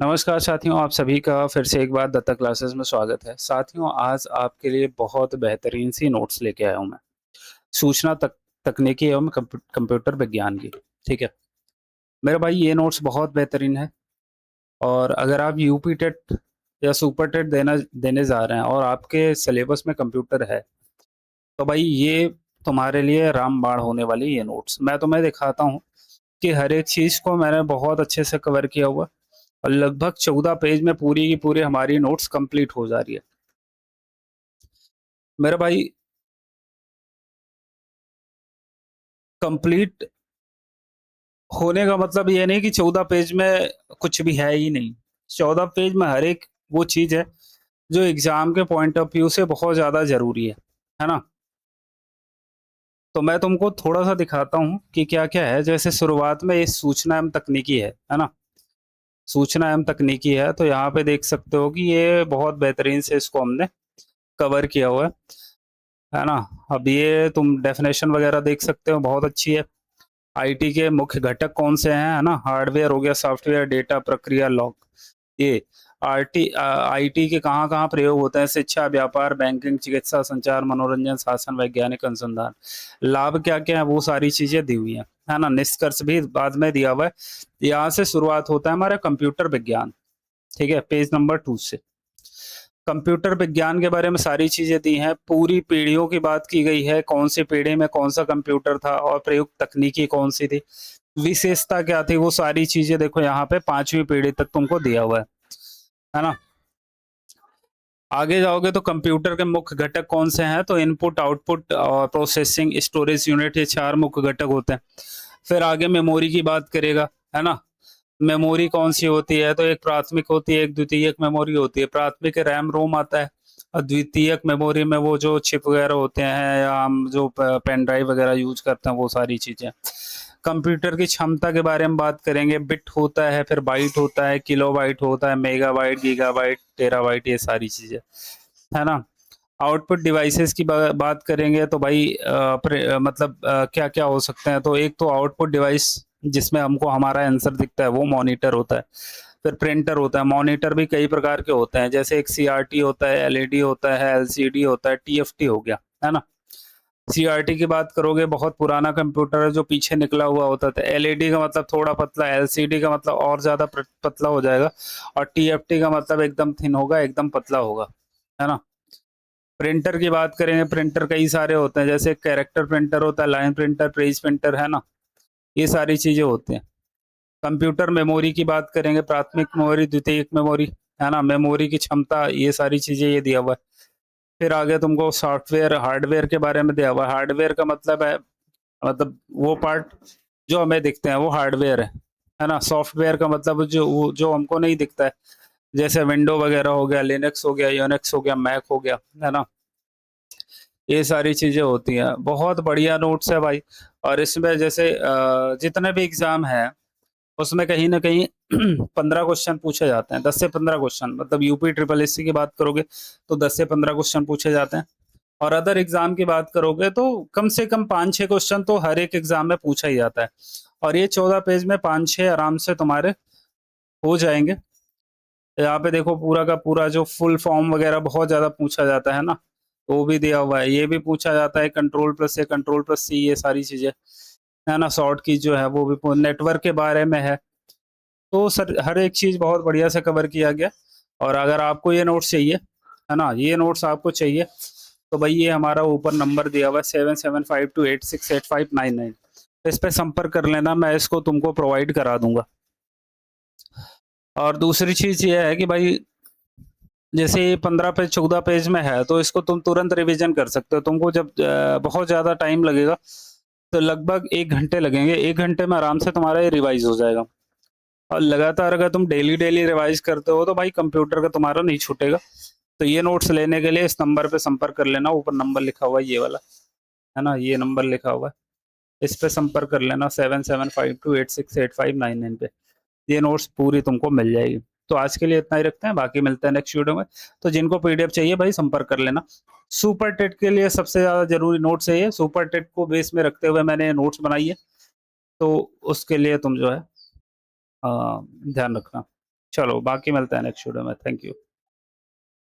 नमस्कार साथियों, आप सभी का फिर से एक बार दत्ता क्लासेस में स्वागत है। साथियों, आज आपके लिए बहुत बेहतरीन सी नोट्स लेके आया हूँ मैं, सूचना तकनीकी एवं कंप्यूटर विज्ञान की, ठीक है? मेरे भाई ये नोट्स बहुत बेहतरीन है और अगर आप यूपी टेट या सुपर टेट देने जा रहे हैं और आपके सिलेबस में कंप्यूटर है, तो भाई ये तुम्हारे लिए रामबाण होने वाली ये नोट्स। मैं तुम्हें दिखाता हूँ कि हर एक चीज़ को मैंने बहुत अच्छे से कवर किया हुआ और लगभग 14 पेज में पूरी की पूरी हमारी नोट्स कंप्लीट हो जा रही है। मेरा भाई कंप्लीट होने का मतलब ये नहीं कि 14 पेज में कुछ भी है ही नहीं। 14 पेज में हर एक वो चीज़ है जो एग्ज़ाम के पॉइंट ऑफ व्यू से बहुत ज़्यादा ज़रूरी है ना? तो मैं तुमको थोड़ा-सा दिखाता हूँ कि क्या-क्या है। जैसे शुरुआत में ये सूचना एवं तकनीकी है ना? सूचना एवं तकनीकी है, तो यहाँ पे देख सकते हो कि ये बहुत बेहतरीन से इसको हमने कवर किया हुआ है ना? अब ये तुम डेफ़िनेशन वग़ैरह देख सकते हो, बहुत अच्छी है। आईटी के मुख्य घटक कौन से हैं, है ना? हार्डवेयर हो गया, सॉफ्टवेयर, डेटा, प्रक्रिया, लॉग। ये आईटी के कहाँ-कहाँ प्रयोग होते हैं? शिक्षा, व्यापार, बैंकिंग, चिकित्सा, संचार, मनोरंजन, शासन, वैज्ञानिक अनुसंधान। लाभ क्या-क्या है, वो सारी चीज़ें दी हुई हैं, है ना? निष्कर्ष भी बाद में दिया हुआ है। यहाँ से शुरुआत होता है हमारा कंप्यूटर विज्ञान, ठीक है? पेज नंबर 2 से। कंप्यूटर विज्ञान के बारे में सारी चीज़ें दी हैं, पूरी पीढ़ियों की बात की गई है, कौन-सी पीढ़ी में कौन-सा कंप्यूटर था और प्रयुक्त तकनीकी कौन-सी थी, विशेषता क्या थी, वो सारी चीज़ें देखो यहाँ पे 5वीं पीढ़ी तक तुमको दिया हुआ है ना? आगे जाओगे तो कंप्यूटर के मुख्य घटक कौन से हैं, तो इनपुट, आउटपुट और प्रोसेसिंग, स्टोरेज यूनिट, ये 4 मुख्य घटक होते हैं। फिर आगे मेमोरी की बात करेगा, है ना? मेमोरी कौन-सी होती है, तो एक प्राथमिक होती है, एक द्वितीयक मेमोरी होती है। प्राथमिक रैम-रोम आता है और द्वितीयक मेमोरी में वो जो चिप वगैरह होते हैं या हम जो प पेन ड्राइव वगैरह यूज़ करते हैं, वो सारी चीज़ें। कंप्यूटर की क्षमता के बारे में बात करेंगे, बिट होता है, फिर बाइट होता है, किलोबाइट होता है, मेगाबाइट, गीगाबाइट, टेराबाइट, ये सारी चीज़ें, है ना? आउटपुट डिवाइसेस की बात करेंगे तो भाई मतलब क्या-क्या हो सकते हैं, तो एक तो आउटपुट डिवाइस जिसमें हमको हमारा आंसर दिखता है वो मॉनिटर होता है। फिर प्रिंटर होता है, मॉनिटर भी कई प्रकार के होते हैं, जैसे एक सीआरटी होता है, एलईडी होता है, एलसीडी होता है, टीएफटी हो गया, है ना? सीआरटी की बात करोगे, बहुत पुराना कंप्यूटर है जो पीछे निकला हुआ होता था। एलईडी का मतलब थोड़ा पतला, एलसीडी का मतलब और ज़्यादा पतला हो जाएगा और टीएफटी का मतलब एकदम थिन होगा, एकदम पतला होगा, है ना? प्रिंटर की बात करेंगे, प्रिंटर कई सारे होते हैं, जैसे कैरेक्टर प्रिंटर होता है, लाइन प्रिंटर, पेज प्रिंटर, है ना? ये सारी चीज़ें होती हैं। कंप्यूटर मेमोरी की बात करेंगे, प्राथमिक मेमोरी, द्वितीयक मेमोरी, है ना? मेमोरी की क्षमता, ये सारी चीज़ें ये दिया हुआ है। फिर आगे तुमको सॉफ्टवेयर, हार्डवेयर के बारे में दिया हुआ है। हार्डवेयर का मतलब है, मतलब वो पार्ट जो हमें दिखते हैं वो हार्डवेयर है ना? सॉफ्टवेयर का मतलब जो हमको नहीं दिखता है, जैसे विंडो वगैरह हो गया, लिनक्स हो गया, यूनिक्स हो गया, मैक हो गया, है ना? ये सारी चीज़ें होती हैं। बहुत बढ़िया नोट्स है भाई। और इसमें जैसे जितने भी एग्ज़ाम हैं, उसमें कहीं न कहीं 15 क्वेश्चन पूछे जाते हैं, 10 से 15 क्वेश्चन, मतलब यूपी ट्रिपल एससी की बात करोगे, तो 10 से 15 क्वेश्चन पूछे जाते हैं। और अदर एग्ज़ाम की बात करोगे तो कम से कम 5-6 क्वेश्चन तो हर एक एग्ज़ाम में पूछा ही जाता है। और ये 14 पेज में 5-6 आराम से तुम्हारे हो जाएँगे। यहाँ पे देखो पूरा का पूरा जो फुल फॉर्म वगैरह बहुत ज़्यादा पूछा जाता है ना, वो भी दिया हुआ है। ये भी पूछा जाता है, कंट्रोल प्लस ए, कंट्रोल प्लस सी, ये सारी चीज़ें, है ना? शॉर्ट की जो है वो भी नेटवर्क के बारे में है। तो सर हर एक चीज़ बहुत बढ़िया से कवर किया गया। और अगर आपको ये नोट्स चाहिए, है ना? ये नोट्स आपको चाहिए, तो भई ये हमारा ऊपर नंबर दिया हुआ है 7752868599। इस पे संपर्क कर लेना, मैं इसको तुमको प्रोवाइड करा दूँगा। और दूसरी चीज़ ये है कि भाई जैसे ये 15 पेज 14 पेज में है, तो इसको तुम तुरंत रिवीजन कर सकते हो। तुमको जब बहुत ज़्यादा टाइम लगेगा, तो लगभग 1 घंटे लगेंगे। 1 घंटे में आराम से तुम्हारा ये रिवाइज़ हो जाएगा। और लगातार अगर तुम डेली-डेली रिवाइज़ करते हो, तो भाई कंप्यूटर का तुम्हारा नहीं छूटेगा। तो ये नोट्स लेने के लिए इस नंबर पे संपर्क कर लेना, ऊपर नंबर लिखा हुआ है ये वाला, है ना? ये नंबर लिखा हुआ है। इस पे संपर्क कर लेना 7752868599 पे। ये नोट्स पूरी तुमको मिल जाएगी। तो आज के लिए इतना ही रखते हैं, बाकी मिलते हैं नेक्स्ट वीडियो में। तो जिनको पीडीएफ चाहिए भाई संपर्क कर लेना। सुपर टेट के लिए सबसे ज़्यादा ज़रूरी नोट्स है ये, सुपर टेट को बेस में रखते हुए मैंने नोट्स बनाई है, तो उसके लिए तुम जो है ध्यान रखना। चलो बाकी मिलते हैं नेक्स्ट वीडियो में। Thank you.